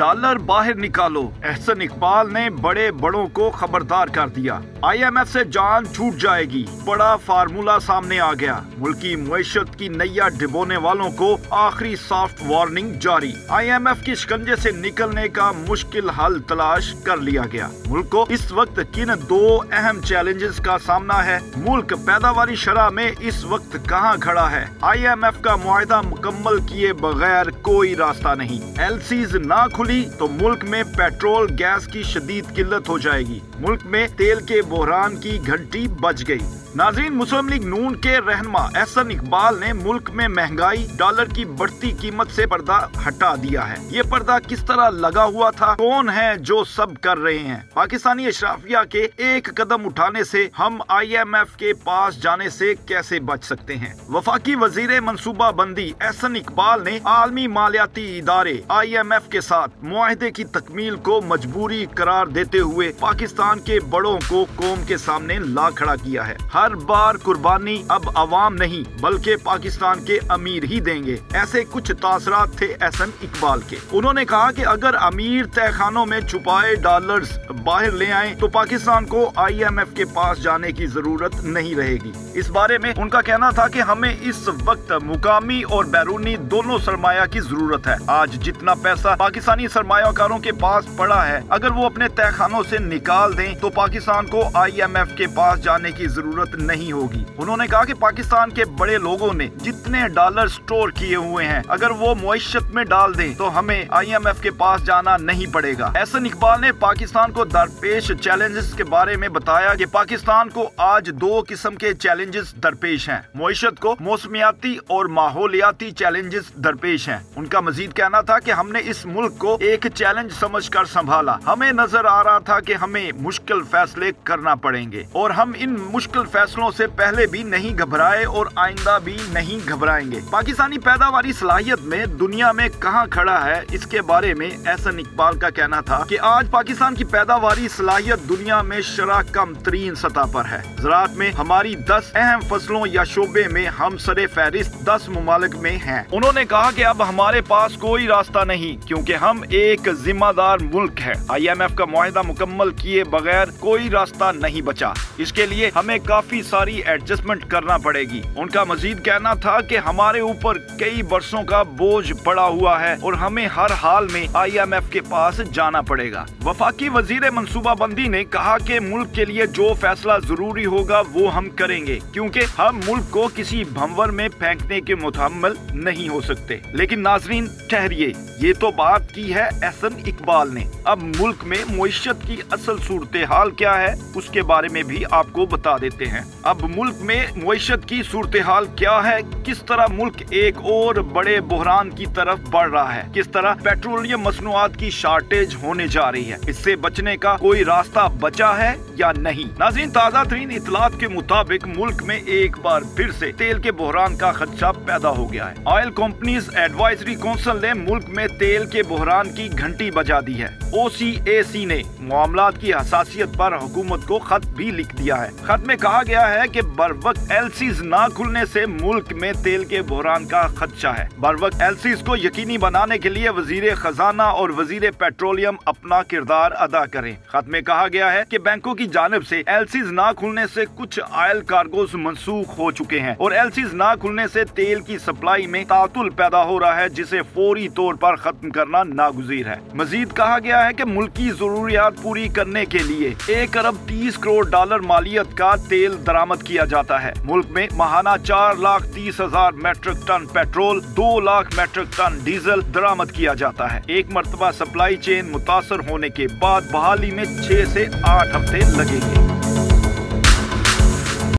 Dollar बाहर निकालो। एहसन इकबाल ने बड़े बड़ों को खबरदार कर दिया। IMF से जान छूट जाएगी। बड़ा फार्मूला सामने आ गया। मुल्की मुईशत की नैया डिबोने वालों को आखिरी सॉफ्ट वार्निंग जारी। IMF की शिकंजे से निकलने का मुश्किल हल तलाश कर लिया गया। मुल्क को इस वक्त किन दो अहम चैलेंजेस का सामना है? मुल्क पैदावारी शरह में इस वक्त कहां खड़ा है? IMF का मुआहदा मुकम्मल किए बगैर कोई रास्ता नहीं। LCs ना खुली तो मुल्क में पेट्रोल गैस की शदीद किल्लत हो जाएगी। मुल्क में तेल के बहरान की घंटी बज गई। नाज़रीन, मुस्लिम लीग नून के रहनुमा एहसन इकबाल ने मुल्क में महंगाई, डॉलर की बढ़ती कीमत से पर्दा हटा दिया है। ये पर्दा किस तरह लगा हुआ था? कौन है जो सब कर रहे हैं? पाकिस्तानी अशराफिया के एक कदम उठाने से हम IMF के पास जाने से कैसे बच सकते हैं? वफाकी वजीर मनसूबा बंदी एहसन इकबाल ने आलमी मालियाती इदारे IMF के साथ मुआहदे की तकमील को मजबूरी करार देते हुए पाकिस्तान के बड़ों को कौम के सामने ला खड़ा किया है। हर बार कुर्बानी अब अवाम नहीं बल्कि पाकिस्तान के अमीर ही देंगे, ऐसे कुछ तासरात थे एहसन इकबाल के। उन्होंने कहा कि अगर अमीर तहखानों में छुपाए डॉलर्स बाहर ले आएं तो पाकिस्तान को IMF के पास जाने की जरूरत नहीं रहेगी। इस बारे में उनका कहना था कि हमें इस वक्त मुकामी और बैरूनी दोनों सरमाया की जरूरत है। आज जितना पैसा पाकिस्तानी सरमायाकारों के पास पड़ा है, अगर वो अपने तहखानों से निकाल दें तो पाकिस्तान को IMF के पास जाने की जरूरत नहीं होगी। उन्होंने कहा कि पाकिस्तान के बड़े लोगों ने जितने डॉलर स्टोर किए हुए हैं, अगर वो मुईशत में डाल दें तो हमें IMF के पास जाना नहीं पड़ेगा। एहसन इकबाल ने पाकिस्तान को दरपेश चैलेंजेस के बारे में बताया कि पाकिस्तान को आज दो किस्म के चैलेंजेस दरपेश हैं। मुईशत को मौसमियाती और माहौलियाती चैलेंजेस दरपेश हैं। उनका मजीद कहना था कि हमने इस मुल्क को एक चैलेंज समझकर संभाला। हमें नजर आ रहा था कि हमें मुश्किल फैसले करना पड़ेंगे और हम इन मुश्किल फैसलों से पहले भी नहीं घबराए और आइंदा भी नहीं घबराएंगे। पाकिस्तानी पैदावारी सलाहियत में दुनिया में कहां खड़ा है, इसके बारे में एहसन इकबाल का कहना था कि आज पाकिस्तान की पैदावारी सलाहियत दुनिया में शरह कम तरीन सतह पर है। ज़राअत में हमारी 10 अहम फसलों या शोबे में हम सरे फहरिस्त 10 मुमालिक में हैं। उन्होंने कहा कि अब हमारे पास कोई रास्ता नहीं क्योंकि हम एक जिम्मेदार मुल्क है। IMF का मुआहदा मुकम्मल किए बगैर कोई रास्ता नहीं बचा। इसके लिए हमें काफी सारी एडजस्टमेंट करना पड़ेगी। उनका मजीद कहना था कि हमारे ऊपर कई बरसों का बोझ पड़ा हुआ है और हमें हर हाल में IMF के पास जाना पड़ेगा। वफाकी वजीर मनसूबा बंदी ने कहा कि मुल्क के लिए जो फैसला जरूरी होगा वो हम करेंगे क्योंकि हम मुल्क को किसी भंवर में फेंकने के मुतहम्मिल नहीं हो सकते। लेकिन नाजरीन ठहरिए, ये तो बात की है एहसन इकबाल ने। अब मुल्क में मुईशत की असल सूरत हाल क्या है उसके बारे में भी आपको बता देते हैं। अब मुल्क में मुईशत की सूरत हाल क्या है, किस तरह मुल्क एक और बड़े बहरान की तरफ बढ़ रहा है, किस तरह पेट्रोलियम मसनूआत की शार्टेज होने जा रही है, इससे बचने का कोई रास्ता बचा है या नहीं। नाज़रीन, ताज़ा तरीन इतलात के मुताबिक मुल्क में एक बार फिर से तेल के बहरान का खदशा पैदा हो गया है। ऑयल कंपनीज एडवाइजरी काउंसिल ने मुल्क में तेल के बहरान की घंटी बजा दी है। OCAC ने मामलात की हसासियत पर हुकूमत को खत भी लिख दिया है। खत में कहा गया है कि बर वक्त LCs ना खुलने से मुल्क में तेल के बहरान का खदशा है। बर वक्त LCs को यकीनी बनाने के लिए वजीर खजाना और वजीर पेट्रोलियम अपना किरदार अदा करें। खत में कहा गया है कि बैंकों की जानिब से LCs ना खुलने से कुछ ऑयल कार्गोस मंसूख हो चुके हैं और LCs ना खुलने से तेल की सप्लाई में तातुल पैदा हो रहा है जिसे फौरी तौर पर खत्म करना नागुज़ीर है। मजीद कहा गया है कि मुल्क की जरूरियात पूरी करने के लिए 1 अरब 30 करोड़ डॉलर मालियत का तेल दरामद किया जाता है। मुल्क में माहाना 4,30,000 metric ton petrol, 2 lakh metric ton diesel दरामद किया जाता है। एक मरतबा सप्लाई चेन मुतासर होने के बाद बहाली में 6 से 8 हफ्ते लगेंगे।